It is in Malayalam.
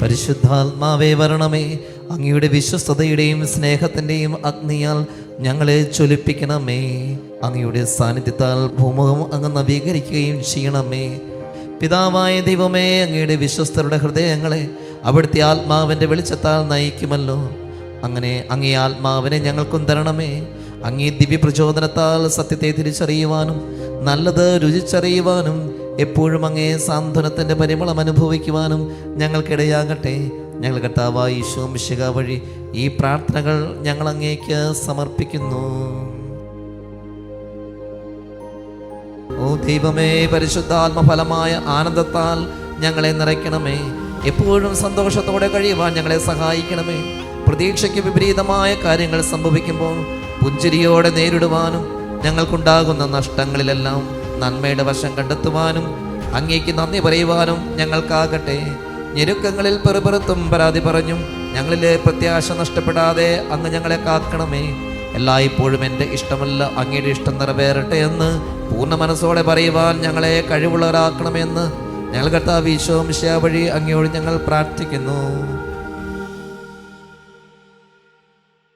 പരിശുദ്ധാത്മാവേ വരണമേ. അങ്ങയുടെ വിശ്വസ്തതയുടെയും സ്നേഹത്തിൻ്റെയും അഗ്നിയാൽ ഞങ്ങളെ ജ്വലിപ്പിക്കണമേ. അങ്ങയുടെ സാന്നിധ്യത്താൽ ഭൂമുഖം അങ്ങ് നവീകരിക്കുകയും ചെയ്യണമേ. പിതാവായ ദൈവമേ, അങ്ങയുടെ വിശ്വസ്തരുടെ ഹൃദയങ്ങളെ അവിടുത്തെ ആത്മാവിൻ്റെ വെളിച്ചത്താൽ നയിക്കുമല്ലോ. അങ്ങനെ അങ്ങേ ആത്മാവിനെ ഞങ്ങൾക്കും തരണമേ. അങ്ങേ ദിവ്യ പ്രചോദനത്താൽ സത്യത്തെ തിരിച്ചറിയുവാനും നല്ലത് രുചിച്ചറിയുവാനും എപ്പോഴും അങ്ങേ സാന്ത്വനത്തിൻ്റെ പരിമളം അനുഭവിക്കുവാനും ഞങ്ങൾക്കിടയാകട്ടെ. ഞങ്ങൾ കർത്താവായ ഈശോ മിശിഹാ വഴി ഈ പ്രാർത്ഥനകൾ ഞങ്ങൾ അങ്ങേക്ക് സമർപ്പിക്കുന്നു. ഓ ദൈവമേ, പരിശുദ്ധാത്മഫലമായ ആനന്ദത്താൽ ഞങ്ങളെ നിറയ്ക്കണമേ. എപ്പോഴും സന്തോഷത്തോടെ കഴിയുവാൻ ഞങ്ങളെ സഹായിക്കണമേ. പ്രതീക്ഷയ്ക്ക് വിപരീതമായ കാര്യങ്ങൾ സംഭവിക്കുമ്പോൾ പുഞ്ചിരിയോടെ നേരിടുവാനും ഞങ്ങൾക്കുണ്ടാകുന്ന നഷ്ടങ്ങളിലെല്ലാം നന്മയുടെ വശം കണ്ടെത്തുവാനും അങ്ങേക്ക് നന്ദി പറയുവാനും ഞങ്ങൾക്കാകട്ടെ. ഞെരുക്കങ്ങളിൽ പെറുപെറുത്തും പരാതി പറഞ്ഞും ഞങ്ങളിലെ പ്രത്യാശ നഷ്ടപ്പെടാതെ അങ്ങ് ഞങ്ങളെ കാക്കണമേ. എല്ലായ്പ്പോഴും എൻ്റെ ഇഷ്ടമല്ല അങ്ങയുടെ ഇഷ്ടം നിറവേറട്ടെ എന്ന് പൂർണ്ണ മനസ്സോടെ പറയുവാൻ ഞങ്ങളെ കഴിവുള്ളവരാക്കണമെന്ന് ഞങ്ങൾ കർത്താവ് ഈശോ മിശിഹാ വഴി അങ്ങയോട് ഞങ്ങൾ പ്രാർത്ഥിക്കുന്നു.